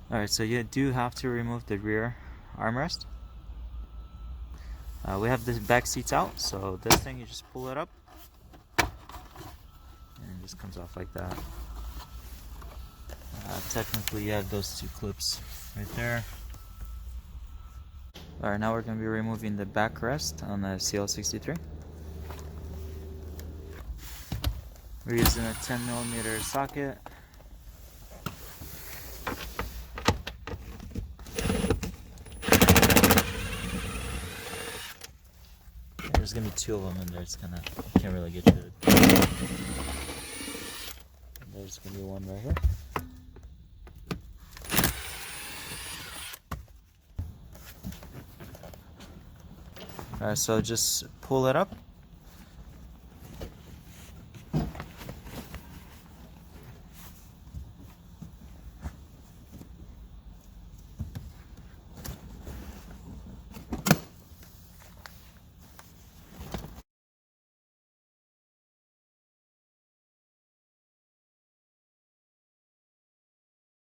Alright, so you do have to remove the rear armrest. We have the back seats out, so this thing you just pull it up and it just comes off like that. Technically you have those two clips right there. Alright, now we're going to be removing the backrest on the Cl63. We're using a 10mm socket. There's gonna be two of them in there. It's gonna, you can't really get to it. There's gonna be one right here. Alright, so just pull it up